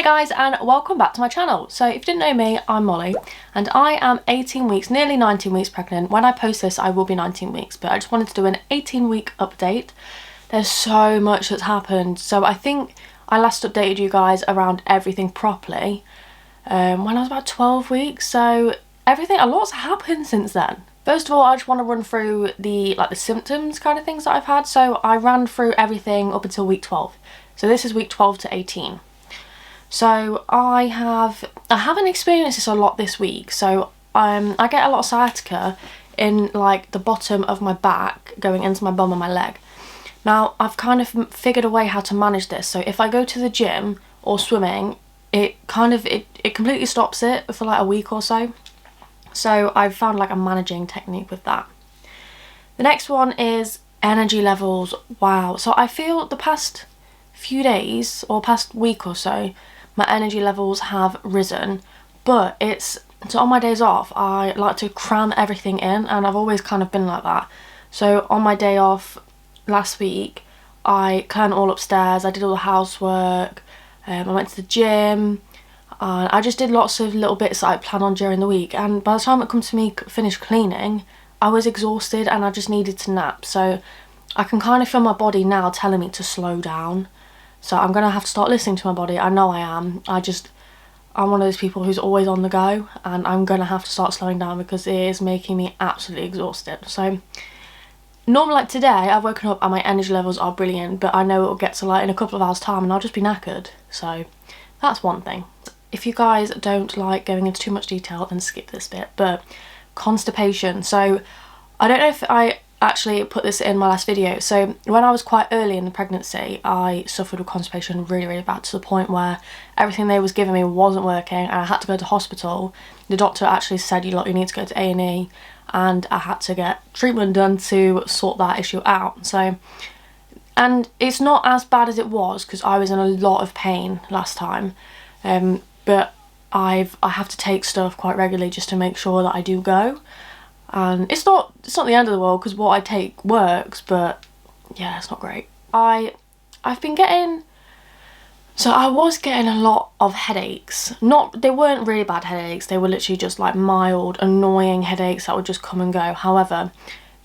guys, and welcome back to my channel. So if you didn't know me, I'm Molly and I am 18 weeks, nearly 19 weeks pregnant. When I post this I will be 19 weeks, but I just wanted to do an 18-week update. There's so much that's happened. So I think I last updated you guys around everything properly when I was about 12 weeks. So a lot's happened since then. First of all, I just want to run through the symptoms kind of things that I've had. So I ran through everything up until week 12. So this is week 12 to 18. So I haven't experienced this a lot this week. So I get a lot of sciatica in like the bottom of my back going into my bum and my leg. Now I've kind of figured a way how to manage this. So if I go to the gym or swimming, it completely stops it for like a week or so. So I've found like a managing technique with that. The next one is energy levels. Wow. So I feel the past few days or past week or so, my energy levels have risen, but so on my days off I like to cram everything in, and I've always kind of been like that. So on my day off last week I cleaned all upstairs, I did all the housework, I went to the gym, and I just did lots of little bits that I plan on during the week, and by the time it comes to me finish cleaning I was exhausted and I just needed to nap. So I can kind of feel my body now telling me to slow down. So I'm going to have to start listening to my body. I know I am. I'm one of those people who's always on the go, and I'm going to have to start slowing down because it is making me absolutely exhausted. So normally like today I've woken up and my energy levels are brilliant, but I know it'll get to like in a couple of hours time and I'll just be knackered. So that's one thing. If you guys don't like going into too much detail, then skip this bit. But constipation. So I don't know if I actually put this in my last video. So when I was quite early in the pregnancy I suffered with constipation really bad, to the point where everything they was giving me wasn't working and I had to go to hospital. The doctor actually said you need to go to A&E, and I had to get treatment done to sort that issue out. So, and it's not as bad as it was because I was in a lot of pain last time, but I have to take stuff quite regularly just to make sure that I do go. And it's not the end of the world because what I take works, but yeah, it's not great. I was getting a lot of headaches. They weren't really bad headaches, they were literally just like mild annoying headaches that would just come and go. However,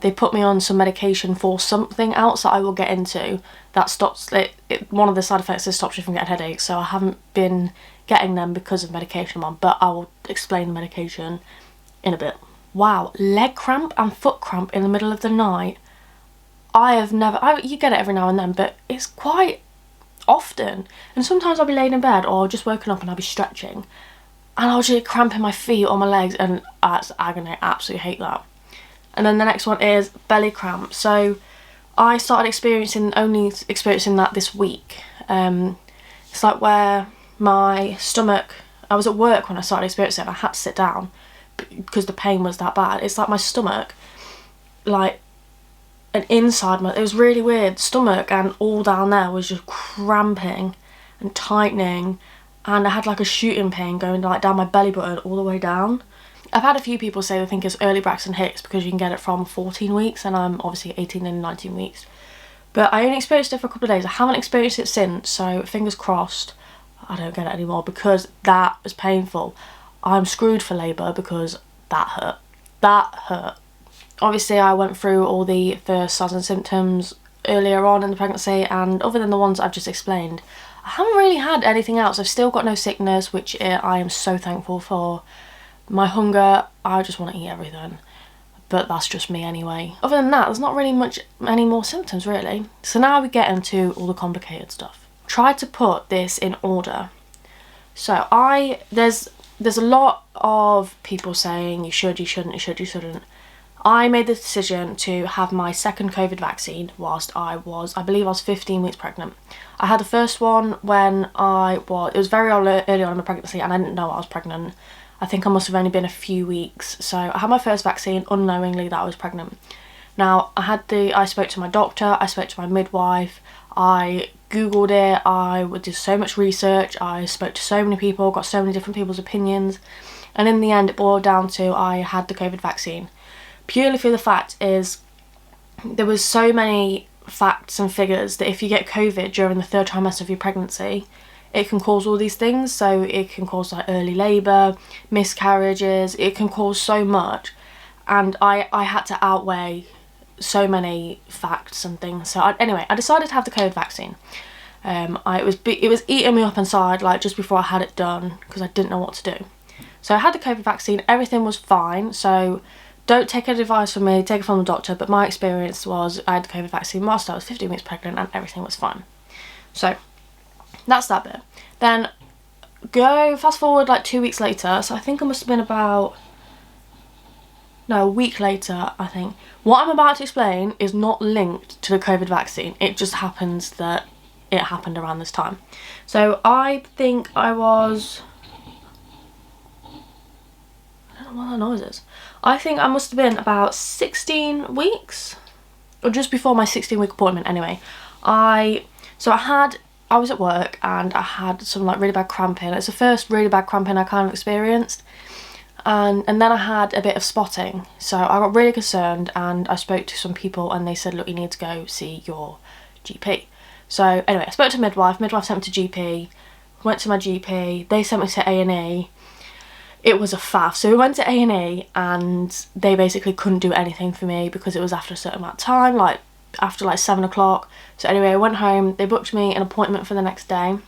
they put me on some medication for something else that I will get into that stops it. One of the side effects is stops you from getting headaches, so I haven't been getting them because of medication I'm on, but I will explain the medication in a bit. Wow, leg cramp and foot cramp in the middle of the night. You get it every now and then, but it's quite often. And sometimes I'll be laying in bed or just woken up and I'll be stretching and I'll just cramp in my feet or my legs, and that's agony. I absolutely hate that. And then the next one is belly cramp. So I started experiencing that this week. It's like where my stomach, I was at work when I started experiencing it, I had to sit down because the pain was that bad. It's like my stomach, like an inside it was really weird. Stomach and all down there was just cramping and tightening, and I had like a shooting pain going like down my belly button all the way down. I've had a few people say they think it's early Braxton Hicks because you can get it from 14 weeks and I'm obviously 18 and 19 weeks. But I only experienced it for a couple of days. I haven't experienced it since, so fingers crossed I don't get it anymore because that was painful. I'm screwed for labour because that hurt. That hurt. Obviously I went through all the first signs and symptoms earlier on in the pregnancy, and other than the ones I've just explained, I haven't really had anything else. I've still got no sickness, which I am so thankful for. My hunger, I just want to eat everything. But that's just me anyway. Other than that, there's not really any more symptoms really. So now we get into all the complicated stuff. Tried to put this in order. So there's a lot of people saying you should, you shouldn't, you should, you shouldn't. I made the decision to have my second COVID vaccine whilst I believe I was 15 weeks pregnant. I had the first one when it was very early on in my pregnancy and I didn't know I was pregnant. I think I must have only been a few weeks. So I had my first vaccine unknowingly that I was pregnant. Now I spoke to my doctor, I spoke to my midwife, I googled it, I did so much research, I spoke to so many people, got so many different people's opinions, and in the end it boiled down to I had the COVID vaccine. Purely for the fact is there was so many facts and figures that if you get COVID during the third trimester of your pregnancy, it can cause all these things. So it can cause like early labour, miscarriages, it can cause so much. And I had to outweigh so many facts and things. So anyway, I decided to have the COVID vaccine. It was eating me up inside, like, just before I had it done, because I didn't know what to do. So I had the COVID vaccine, everything was fine. So don't take any advice from me, take it from the doctor, but my experience was I had the COVID vaccine whilst I was 15 weeks pregnant and everything was fine. So that's that bit. Then go fast forward like 2 weeks later, so I think it must have been about, no, a week later, I think. What I'm about to explain is not linked to the COVID vaccine. It just happens that it happened around this time. So I think I was, I don't know what that noise is. I think I must have been about 16 weeks, or just before my 16-week appointment anyway. I was at work and I had some like really bad cramping. It's the first really bad cramping I kind of experienced. And then I had a bit of spotting, so I got really concerned and I spoke to some people and they said, look, you need to go see your GP. So anyway, I spoke to midwife sent me to GP, went to my GP, they sent me to A&E. It was a faff. So we went to A&E and they basically couldn't do anything for me because it was after a certain amount of time, like after like 7 o'clock. So anyway, I went home, they booked me an appointment for the next day,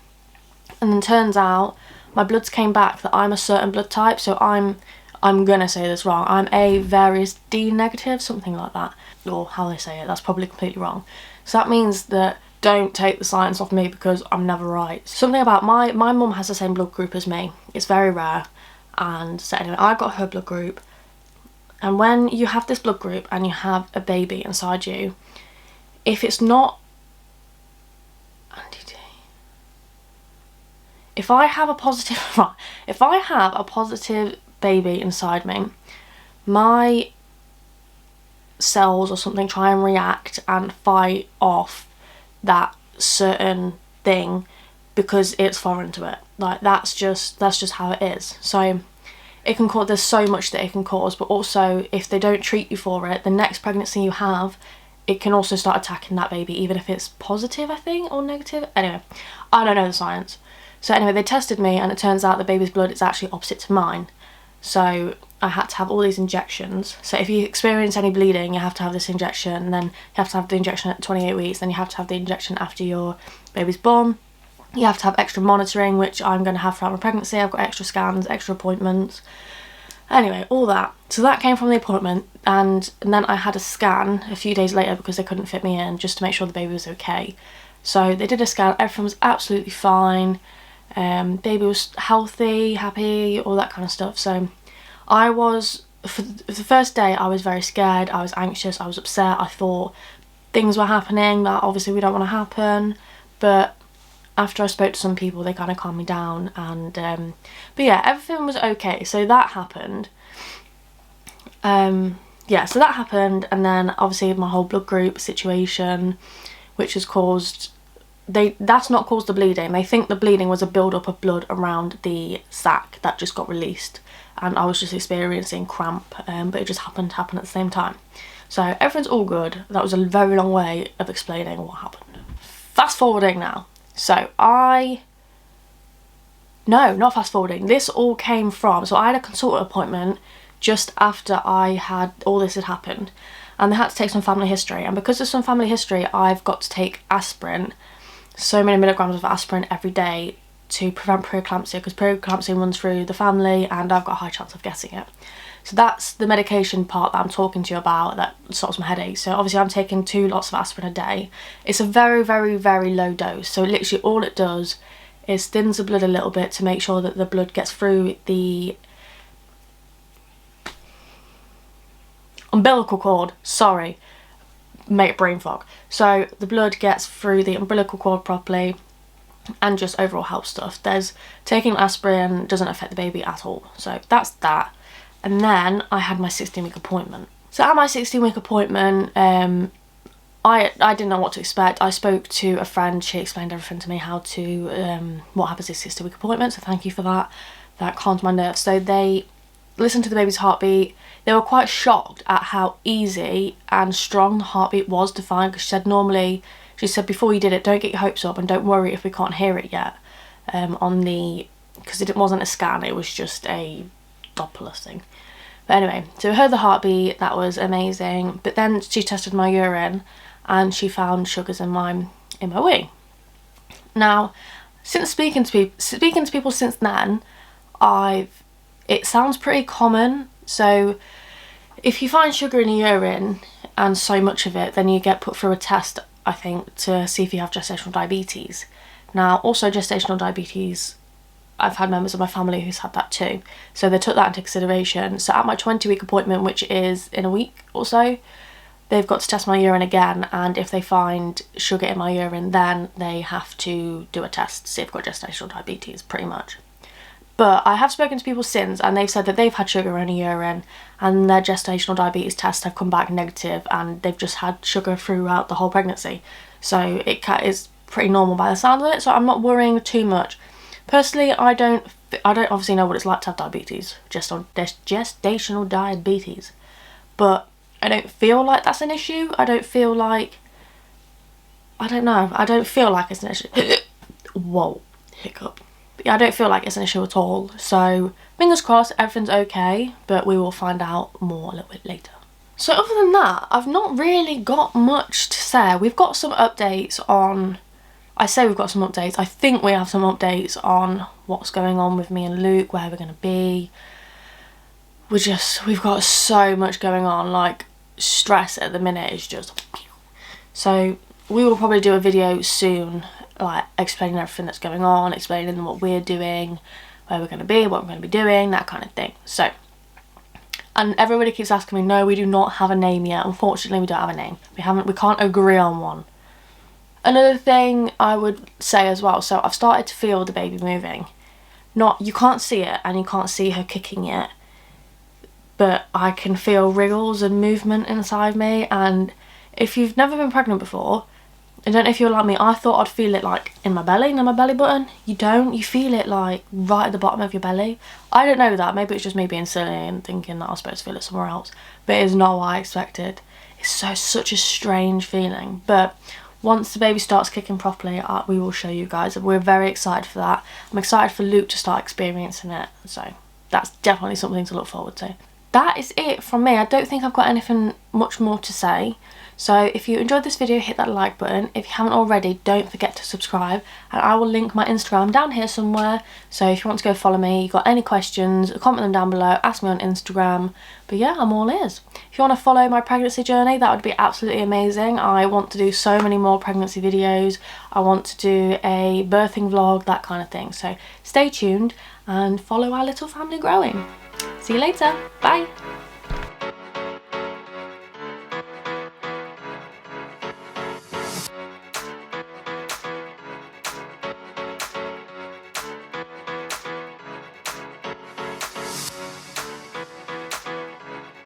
and then turns out my bloods came back that I'm a certain blood type. So I'm gonna say this wrong, I'm A various D negative, something like that, or how they say it, that's probably completely wrong. So that means that don't take the science off me because I'm never right. Something about my mum has the same blood group as me, it's very rare. And so anyway, I got her blood group, and when you have this blood group and you have a baby inside you, if it's not anti-D, if I have a positive baby inside me, my cells or something try and react and fight off that certain thing because it's foreign to it. Like that's just how it is. So it can cause, there's so much that it can cause, but also if they don't treat you for it, the next pregnancy you have, it can also start attacking that baby, even if it's positive, I think, or negative. Anyway, I don't know the science. So anyway, they tested me and it turns out the baby's blood is actually opposite to mine. So I had to have all these injections. So if you experience any bleeding, you have to have this injection, and then you have to have the injection at 28 weeks, then you have to have the injection after your baby's born. You have to have extra monitoring, which I'm going to have throughout my pregnancy. I've got extra scans, extra appointments. Anyway, all that. So that came from the appointment, and then I had a scan a few days later because they couldn't fit me in, just to make sure the baby was okay. So they did a scan, everything was absolutely fine. Baby was healthy, happy, all that kind of stuff. So I was, for the first day, I was very scared, I was anxious, I was upset. I thought things were happening that obviously we don't want to happen, but after I spoke to some people, they kind of calmed me down. And but yeah, everything was okay. So that happened. Yeah, so that happened, and then obviously my whole blood group situation, which has caused, that's not caused the bleeding. They think the bleeding was a build-up of blood around the sac that just got released, and I was just experiencing cramp, but it just happened to happen at the same time. So everything's all good. That was a very long way of explaining what happened. Fast forwarding now. So not fast forwarding, this all came from, so I had a consultant appointment just after all this had happened, and they had to take some family history, and because of some family history I've got to take aspirin, so many milligrams of aspirin every day to prevent preeclampsia, because preeclampsia runs through the family and I've got a high chance of getting it. So that's the medication part that I'm talking to you about that stops my headache. So obviously I'm taking 2 lots of aspirin a day. It's a very, very, very low dose. So literally all it does is thins the blood a little bit to make sure that the blood gets through the umbilical cord. Sorry, mate, brain fog. So the blood gets through the umbilical cord properly and just overall helps stuff. Taking aspirin doesn't affect the baby at all. So that's that. And then I had my 16-week appointment. So at my 16-week appointment, I didn't know what to expect. I spoke to a friend, she explained everything to me, how to, what happens at 16-week appointment, so thank you for that. That calmed my nerves. So they listened to the baby's heartbeat. They were quite shocked at how easy and strong the heartbeat was to find, because she said normally, she said before you did it, don't get your hopes up and don't worry if we can't hear it yet. on the, because it wasn't a scan, it was just a Doppler thing. But anyway, so we heard the heartbeat, that was amazing. But then she tested my urine and she found sugars in my wee. Now, since speaking to people since then, it sounds pretty common. So if you find sugar in your urine and so much of it, then you get put through a test, I think, to see if you have gestational diabetes. Now, also gestational diabetes, I've had members of my family who's had that too, so they took that into consideration. So at my 20-week appointment, which is in a week or so, they've got to test my urine again, and if they find sugar in my urine, then they have to do a test to see if I've got gestational diabetes, pretty much. But I have spoken to people since, and they've said that they've had sugar in the urine and their gestational diabetes tests have come back negative, and they've just had sugar throughout the whole pregnancy. So it is pretty normal by the sound of it, so I'm not worrying too much. Personally, I don't obviously know what it's like to have diabetes, gestational diabetes, but I don't feel like that's an issue. I don't feel like it's an issue. Whoa, hiccup. But yeah, I don't feel like it's an issue at all. So fingers crossed, everything's okay, but we will find out more a little bit later. So other than that, I've not really got much to say. We've got some updates on, I say we've got some updates, I think we have some updates on what's going on with me and Luke, where we're going to be. We've got so much going on, like stress at the minute is just, so we will probably do a video soon, like explaining everything that's going on, explaining what we're doing, where we're going to be, what we're going to be doing, that kind of thing. So, and everybody keeps asking me, no, we do not have a name yet. Unfortunately, we don't have a name. We can't agree on one. Another thing I would say as well, so I've started to feel the baby moving. You can't see it and you can't see her kicking yet, but I can feel wriggles and movement inside me. And if you've never been pregnant before, I don't know if you're like me, I thought I'd feel it like in my belly, near my belly button. You don't, you feel it like right at the bottom of your belly. I don't know that, maybe it's just me being silly and thinking that I was supposed to feel it somewhere else, but it is not what I expected. It's such a strange feeling, but once the baby starts kicking properly, we will show you guys. We're very excited for that. I'm excited for Luke to start experiencing it, so that's definitely something to look forward to. That is it from me. I don't think I've got anything much more to say. So if you enjoyed this video, hit that like button. If you haven't already, don't forget to subscribe, and I will link my Instagram down here somewhere. So if you want to go follow me, you've got any questions, comment them down below, ask me on Instagram. But yeah, I'm all ears. If you want to follow my pregnancy journey, that would be absolutely amazing. I want to do so many more pregnancy videos. I want to do a birthing vlog, that kind of thing. So stay tuned and follow our little family growing. See you later. Bye.